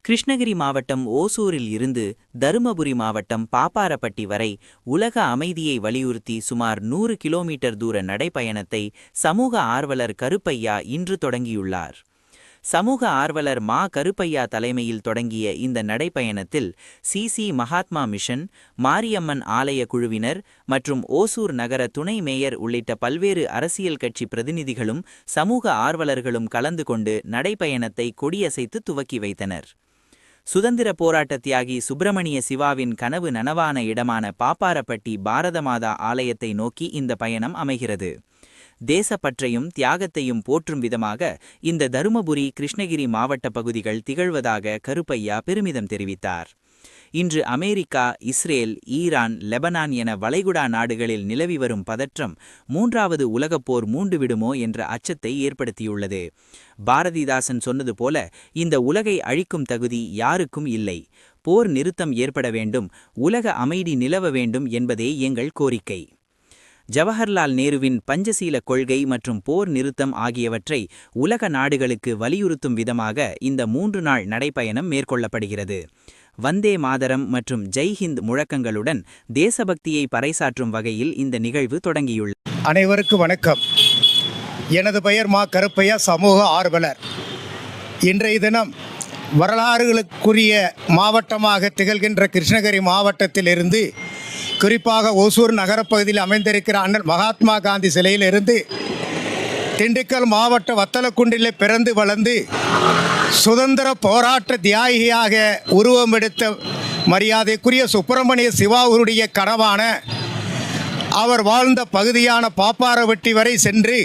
கிருஷ்ணகிரி மாவட்டம் ஓசூரில் இருந்து தருமபுரி மாவட்டம் பாப்பாரப்பட்டி வரை உலக அமைதியை வலியுறுத்தி சுமார் 100 கிலோமீட்டர் தூர நடைப்பயணத்தை சமூக ஆர்வலர் கருப்பையா இன்று தொடங்கியுள்ளார். சமூக ஆர்வலர் மா. கருப்பையா தலைமையில் தொடங்கிய இந்த நடைப்பயணத்தில் சி. மகாத்மா மிஷன், மாரியம்மன் ஆலய குழுவினர் மற்றும் ஓசூர் நகர துணை மேயர் உள்ளிட்ட பல்வேறு அரசியல் கட்சி பிரதிநிதிகளும் சமூக ஆர்வலர்களும் கலந்து கொண்டு நடைப்பயணத்தை கொடியசைத்து துவக்கி வைத்தனர். சுதந்திர போராட்ட தியாகி சுப்பிரமணிய சிவாவின் கனவு நனவான இடமான பாப்பாரப்பட்டி பாரதமாதா ஆலயத்தை நோக்கி இந்த பயணம் அமைகிறது. தேசப்பற்றையும் தியாகத்தையும் போற்றும் விதமாக இந்த தருமபுரி, கிருஷ்ணகிரி மாவட்ட பகுதிகள் திகழ்வதாக கருப்பையா பெருமிதம் தெரிவித்தார். இன்று அமெரிக்கா, இஸ்ரேல், ஈரான், லெபனான் என வளைகுடா நாடுகளில் நிலவி வரும் பதற்றம் 3வது உலகப்போர் மூண்டுவிடுமோ என்ற அச்சத்தை ஏற்படுத்தியுள்ளது. பாரதிதாசன் சொன்னது போல, இந்த உலகை அழிக்கும் தகுதி யாருக்கும் இல்லை. போர் நிறுத்தம் ஏற்பட வேண்டும், உலக அமைதி நிலவ வேண்டும் என்பதே எங்கள் கோரிக்கை. ஜவஹர்லால் நேருவின் பஞ்சசீல கொள்கை மற்றும் போர் நிறுத்தம் ஆகியவற்றை உலக நாடுகளுக்கு வலியுறுத்தும் விதமாக இந்த 3 நாள் நடைப்பயணம் மேற்கொள்ளப்படுகிறது. வந்தே மாதரம் மற்றும் ஜெய்ஹிந்த் முழக்கங்களுடன் தேசபக்தியை பறைசாற்றும் வகையில் இந்த நிகழ்வு தொடங்கியுள்ளது. அனைவருக்கும் வணக்கம். எனது பெயர் மா. கருப்பையா, சமூக ஆர்வலர். இன்றைய தினம் வரலாறுகளுக்குரிய மாவட்டமாக திகழ்கின்ற கிருஷ்ணகிரி மாவட்டத்திலிருந்து, குறிப்பாக ஓசூர் நகரப்பகுதியில் அமைந்திருக்கிற அண்ணல் மகாத்மா காந்தி சிலையிலிருந்து திண்டுக்கல் மாவட்ட வத்தலக்குண்டிலே பிறந்து வளர்ந்து சுதந்திர போராட்ட தியாகியாக உருவமெடுத்த மரியாதைக்குரிய சுப்பிரமணிய சிவாவுடைய கனவான அவர் வாழ்ந்த பகுதியான பாப்பாரப்பட்டி வரை சென்று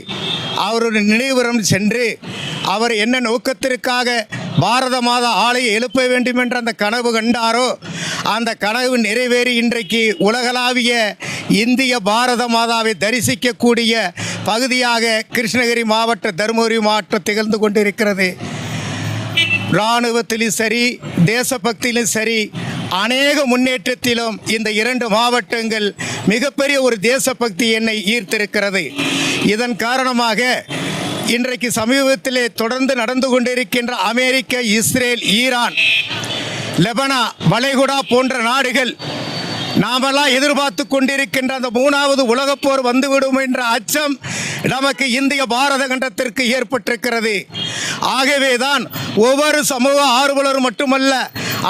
அவருடைய நினைவுரம் சென்று அவர் என்ன நோக்கத்திற்காக பாரத மாதா ஆலயை எழுப்ப வேண்டும் என்ற அந்த கனவு கண்டாரோ, அந்த கனவு நிறைவேறி இன்றைக்கு உலகளாவிய இந்திய பாரத மாதாவை தரிசிக்கக்கூடிய பகுதியாக கிருஷ்ணகிரி மாவட்ட, தருமபுரி மாவட்டம் திகழ்ந்து கொண்டிருக்கிறது. இராணுவத்திலும் சரி, தேசபக்தியிலும் சரி, அநேக முன்னேற்றத்திலும் இந்த 2 மாவட்டங்கள் மிகப்பெரிய ஒரு தேசபக்தி என்னை ஈர்த்திருக்கிறது. இதன் காரணமாக இன்றைக்கு சமீபத்திலே தொடர்ந்து நடந்து கொண்டிருக்கின்ற அமெரிக்க, இஸ்ரேல், ஈரான், லெபனா, வளைகுடா போன்ற நாடுகள் நாமெல்லாம் எதிர்பார்த்து கொண்டிருக்கின்ற அந்த 3வது உலகப்போர் வந்துவிடும் என்ற அச்சம் நமக்கு இந்திய பாரத கண்டத்திற்கு ஏற்பட்டிருக்கிறது. ஆகவேதான் ஒவ்வொரு சமூக ஆர்வலரும் மட்டுமல்ல,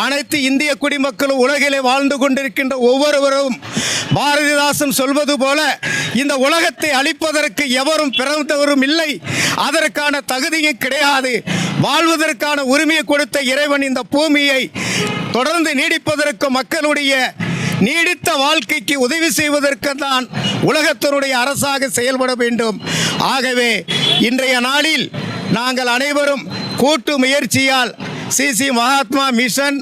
அனைத்து இந்திய குடிமக்களும் உலகிலே வாழ்ந்து கொண்டிருக்கின்ற ஒவ்வொருவரும் பாரதிதாசன் சொல்வது போல, இந்த உலகத்தை அழிப்பதற்கு எவரும் பிறந்தவரும் இல்லை, அதற்கான தகுதியும் கிடையாது. வாழ்வதற்கான உரிமையை கொடுத்த இறைவன் இந்த பூமியை தொடர்ந்து நீடிப்பதற்கு, மக்களுடைய நீடித்த வாழ்க்கைக்கு உதவி செய்வதற்கு தான் உலகத்தினுடைய அரசாக செயல்பட வேண்டும். ஆகவே இன்றைய நாளில் நாங்கள் அனைவரும் கூட்டு முயற்சியால் சி. மகாத்மா மிஷன்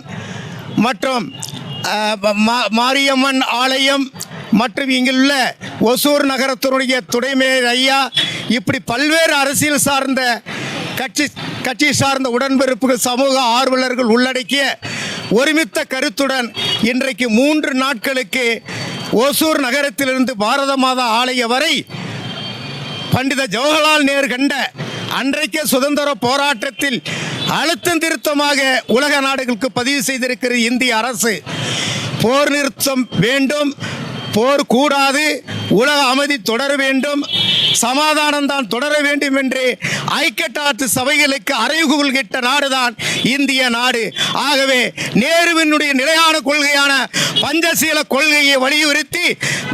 மற்றும் மாரியம்மன் ஆலயம் மற்றும் இங்குள்ள ஒசூர் நகரத்தினுடைய துணை மேயர் ஐயா, இப்படி பல்வேறு அரசியல் சார்ந்த கட்சி சார்ந்த உடன்பிறப்புகள், சமூக ஆர்வலர்கள் உள்ளடக்கிய ஒருமித்த கருத்துடன் இன்றைக்கு 3 நாட்களுக்கு ஓசூர் நகரத்திலிருந்து பாரத மாதா ஆலயம் வரை பண்டித ஜவஹர்லால் நேரு கண்ட அன்றைக்கே சுதந்திர போராட்டத்தில் அழுத்தம் திருத்தமாக உலக நாடுகளுக்கு பதிவு செய்திருக்கிற இந்திய அரசு, போர் நிறுத்தம் வேண்டும், போர் கூடாது, உலக அமைதி தொடர வேண்டும், சமாதானம் தான் தொடர வேண்டும் என்று ஐக்கிய நாட்டு சபைகளுக்கு அறைகூவல் கிட்ட நாடுதான் இந்திய நாடு. ஆகவே நேருவினுடைய நிலையான கொள்கையான பஞ்சசீல கொள்கையை வலியுறுத்தி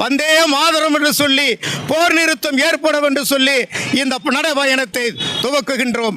வந்தே மாதரம் என்று சொல்லி போர் நிறுத்தம் ஏற்படும் என்று சொல்லி இந்த நடைபயணத்தை துவக்குகின்றோம்.